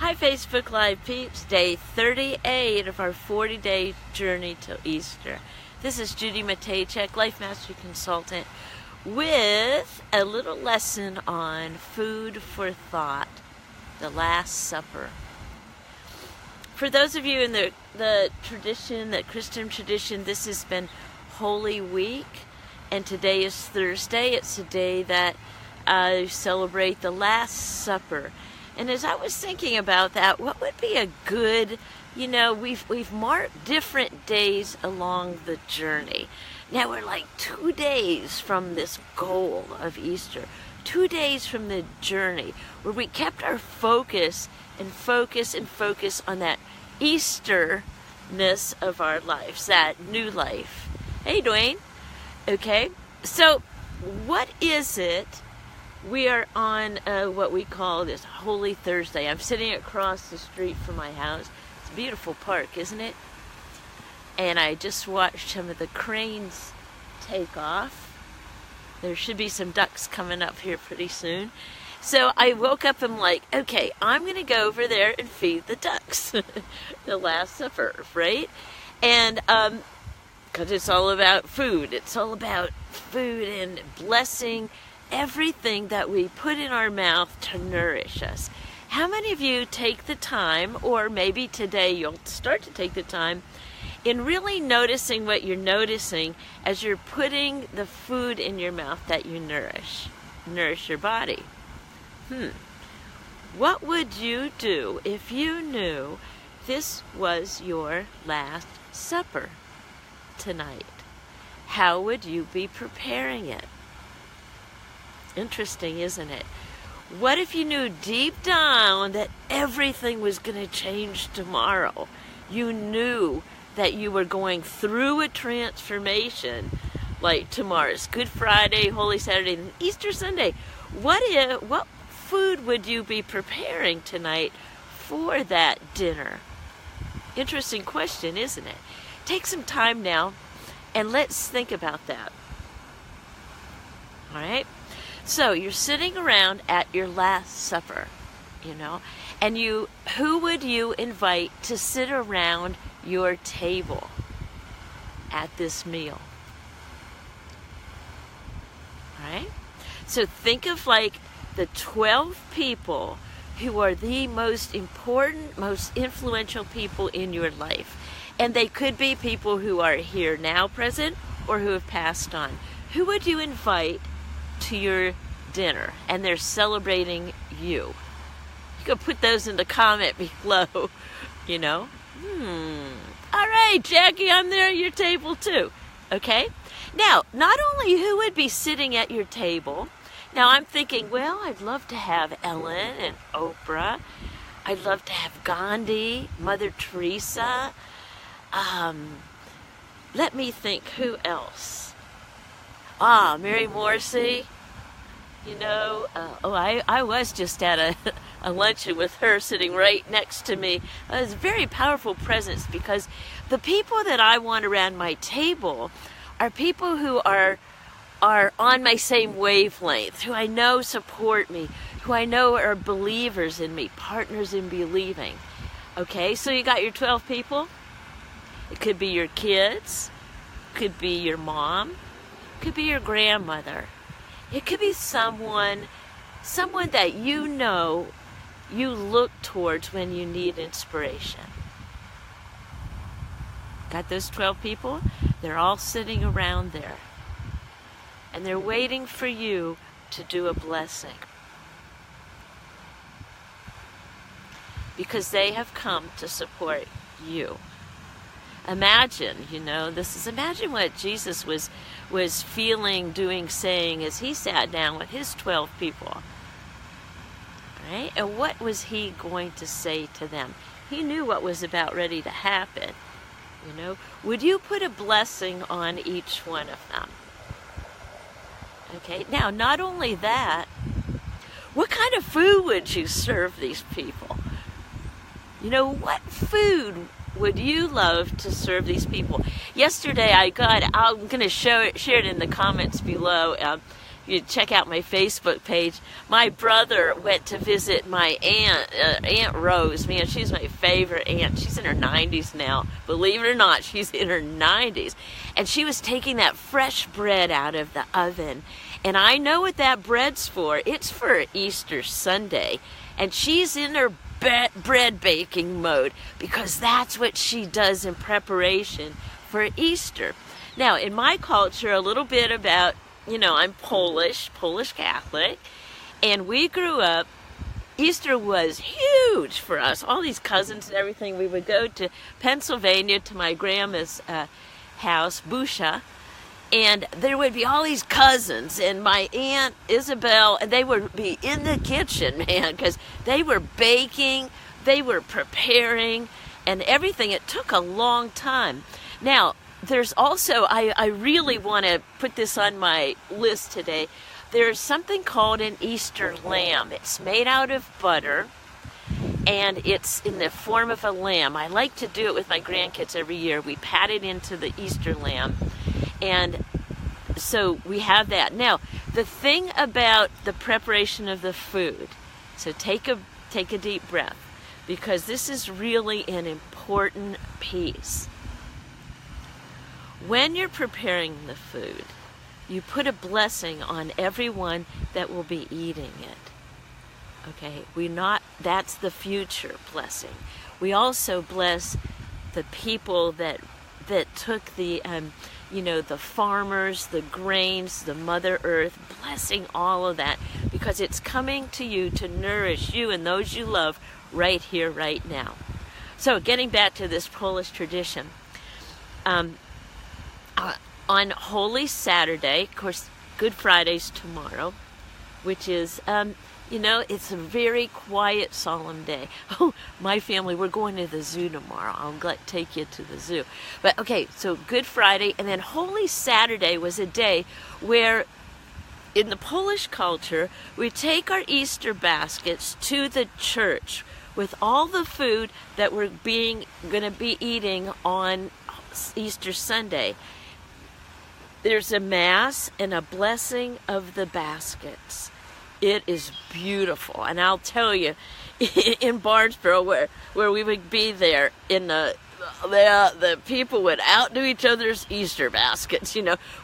Hi Facebook Live peeps, day 38 of our 40-day journey to Easter. This is Judy Matejczyk, Life Mastery Consultant, with a little lesson on food for thought, the Last Supper. For those of you in the tradition, the Christian tradition, this has been Holy Week, and today is Thursday. It's a day that celebrate the Last Supper. And as I was thinking about that, what would be a good, we've marked different days along the journey. Now we're like 2 days from this goal of Easter, 2 days from the journey where we kept our focus on that Easterness of our lives, that new life. Hey, Dwayne. Okay, so what is it? We are on what we call this Holy Thursday. I'm sitting across the street from my house. It's a beautiful park, isn't it? And I just watched some of the cranes take off. There should be some ducks coming up here pretty soon. So I woke up and I'm like, okay, I'm going to go over there and feed the ducks. The Last Supper, right? And because it's all about food. It's all about food and blessing everything that we put in our mouth to nourish us. How many of you take the time, or maybe today you'll start to take the time, in really noticing what you're noticing as you're putting the food in your mouth that you nourish your body? What would you do if you knew this was your Last Supper tonight? How would you be preparing it? Interesting, isn't it? What if you knew deep down that everything was going to change tomorrow? You knew that you were going through a transformation, like tomorrow's Good Friday, Holy Saturday, and Easter Sunday. What food would you be preparing tonight for that dinner? Interesting question, isn't it? Take some time now and let's think about that. All right? So you're sitting around at your Last Supper, and who would you invite to sit around your table at this meal? All right? So think of like the 12 people who are the most important, most influential people in your life. And they could be people who are here now present or who have passed on. Who would you invite to your dinner? And they're celebrating you. You could put those in the comment below, All right, Jackie, I'm there at your table too. Okay? Now, not only who would be sitting at your table. Now, I'm thinking, well, I'd love to have Ellen and Oprah. I'd love to have Gandhi, Mother Teresa. Let me think, who else? Mary Morrissey. I was just at a luncheon with her sitting right next to me. It was a very powerful presence because the people that I want around my table are people who are on my same wavelength, who I know support me, who I know are believers in me, partners in believing. Okay, so you got your 12 people. It could be your kids, could be your mom, could be your grandmother. It could be someone that you look towards when you need inspiration. Got those 12 people? They're all sitting around there. And they're waiting for you to do a blessing. Because they have come to support you. Imagine, imagine what Jesus was feeling, doing, saying as he sat down with his 12 people. Right? And what was he going to say to them? He knew what was about ready to happen. Would you put a blessing on each one of them? Okay, now not only that, what kind of food would you serve these people? What food would you love to serve these people? Yesterday I'm going to share it in the comments below. you check out my Facebook page. My brother went to visit my Aunt Rose. Man, she's my favorite aunt. She's in her 90s now. Believe it or not, she's in her 90s. And she was taking that fresh bread out of the oven. And I know what that bread's for. It's for Easter Sunday. And she's in her bread baking mode because that's what she does in preparation for Easter. Now, in my culture, a little bit about, I'm Polish Catholic, and we grew up, Easter was huge for us. All these cousins and everything. We would go to Pennsylvania to my grandma's house, Busha, and there would be all these cousins and my Aunt Isabel, and they would be in the kitchen, man, because they were baking, they were preparing, and everything. It took a long time. Now, there's also, I really want to put this on my list today. There's something called an Easter lamb. It's made out of butter, and it's in the form of a lamb. I like to do it with my grandkids every year. We pat it into the Easter lamb, and so we have that. Now, the thing about the preparation of the food, so take a deep breath, because this is really an important piece. When you're preparing the food, you put a blessing on everyone that will be eating it. Okay, that's the future blessing. We also bless the people that took the, the farmers, the grains, the Mother Earth, blessing all of that, because it's coming to you to nourish you and those you love right here, right now. So getting back to this Polish tradition, on Holy Saturday, of course, Good Friday's tomorrow, which is, it's a very quiet, solemn day. Oh, my family, we're going to the zoo tomorrow. I'll take you to the zoo. But, okay, so Good Friday, and then Holy Saturday was a day where, in the Polish culture, we take our Easter baskets to the church with all the food that we're going to be eating on Easter Sunday. There's a mass and a blessing of the baskets. It is beautiful. And I'll tell you, in Barnesboro, where we would be there, in the people would outdo each other's Easter baskets,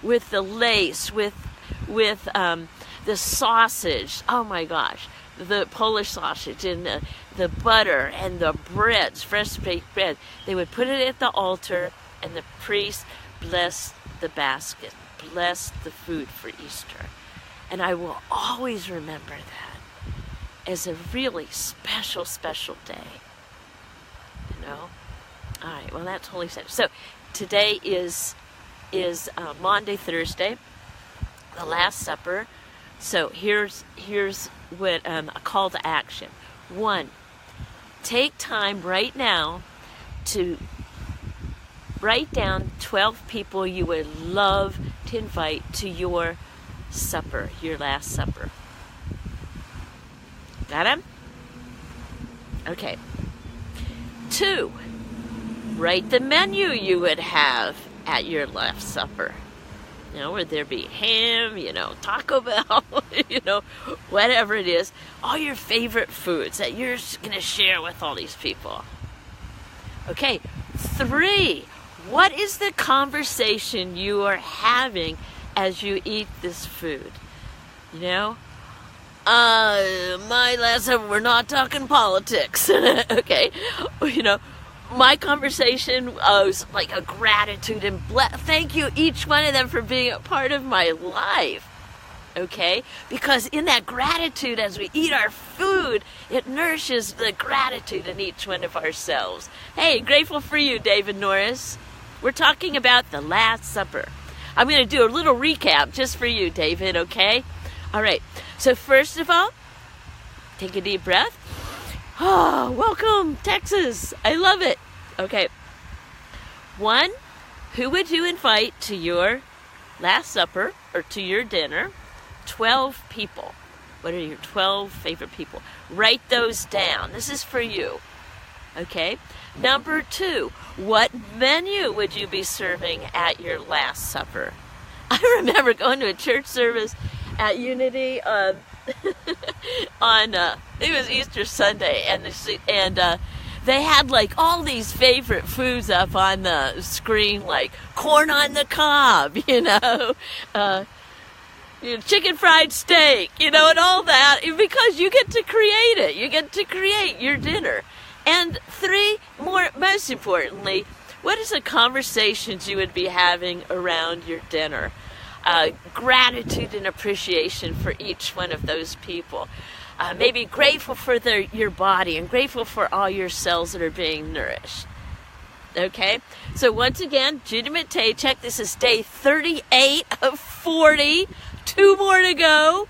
with the lace, with the sausage. Oh my gosh, the Polish sausage and the butter and the breads, fresh baked bread. They would put it at the altar, and the priest blessed the basket, bless the food for Easter. And I will always remember that as a really special, special day. All right, well, that's Holy Saturday. So today is Maundy, Thursday, the Last Supper. So here's what a call to action. 1, take time right now to write down 12 people you would love to invite to your supper, your Last Supper. Got them? Okay. 2, write the menu you would have at your Last Supper. Would there be ham, Taco Bell, whatever it is. All your favorite foods that you're going to share with all these people. Okay. 3, what is the conversation you are having as you eat this food? My Last Supper, we're not talking politics. Okay. My conversation was like a gratitude and thank you, each one of them, for being a part of my life. Okay? Because in that gratitude, as we eat our food, it nourishes the gratitude in each one of ourselves. Hey, grateful for you, David Norris. We're talking about the Last Supper. I'm going to do a little recap just for you, David, okay? All right. So first of all, take a deep breath. Oh, welcome, Texas. I love it. Okay. 1, who would you invite to your Last Supper or to your dinner? 12 people. What are your 12 favorite people? Write those down. This is for you. Okay. Number 2, what menu would you be serving at your Last Supper? I remember going to a church service, at Unity on it was Easter Sunday, and they had like all these favorite foods up on the screen, like corn on the cob, chicken fried steak, and all that, because you get to create it. You get to create your dinner. And most importantly, what is the conversations you would be having around your dinner? Gratitude and appreciation for each one of those people. Maybe grateful for your body and grateful for all your cells that are being nourished. Okay? So once again, Judy Matejczyk, this is day 38 of 40. 2 more to go.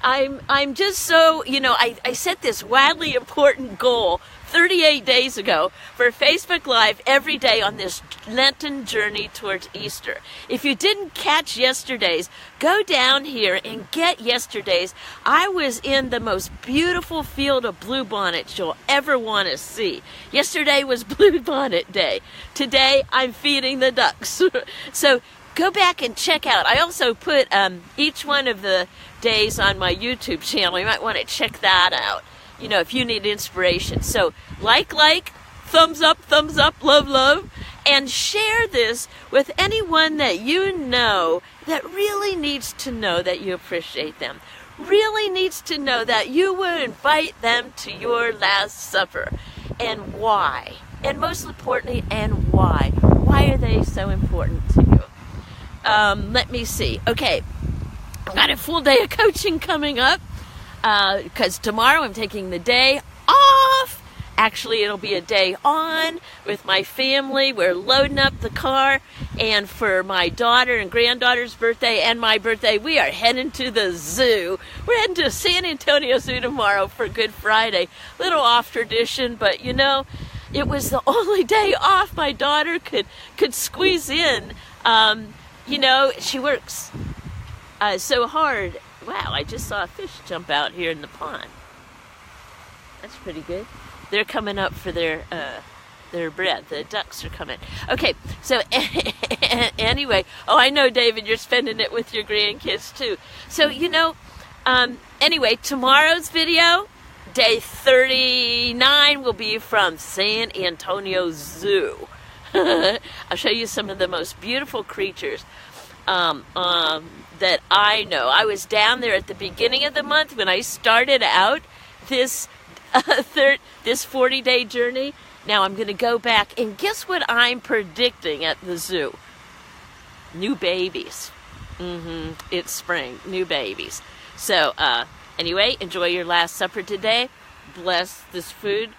I'm just so, I set this wildly important goal 38 days ago for Facebook Live every day on this Lenten journey towards Easter. If you didn't catch yesterday's, go down here and get yesterday's. I was in the most beautiful field of bluebonnets you'll ever want to see. Yesterday was Bluebonnet Day. Today, I'm feeding the ducks. So go back and check out. I also put each one of the days on my YouTube channel. You might want to check that out, if you need inspiration. So like, thumbs up, love, and share this with anyone that you know that really needs to know that you appreciate them, really needs to know that you would invite them to your Last Supper, and why. And most importantly, and why. Why are they so important to you? Let me see. Okay, I've got a full day of coaching coming up because tomorrow I'm taking the day off. Actually, it'll be a day on with my family. We're loading up the car, and for my daughter and granddaughter's birthday and my birthday, we are heading to the zoo. We're heading to San Antonio Zoo tomorrow for Good Friday. Little off tradition, but it was the only day off my daughter could squeeze in. She works so hard. Wow, I just saw a fish jump out here in the pond. That's pretty good. They're coming up for their bread. The ducks are coming. Okay, so anyway. Oh, I know, David, you're spending it with your grandkids too. So, anyway, tomorrow's video, day 39, will be from San Antonio Zoo. I'll show you some of the most beautiful creatures that I know. I was down there at the beginning of the month when I started out this 40-day journey. Now I'm going to go back, and guess what I'm predicting at the zoo? New babies. It's spring. New babies. So anyway, enjoy your Last Supper today. Bless this food.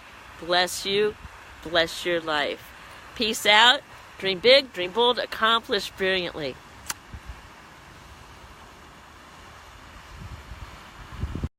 Bless you. Bless your life. Peace out. Dream big, dream bold, accomplish brilliantly.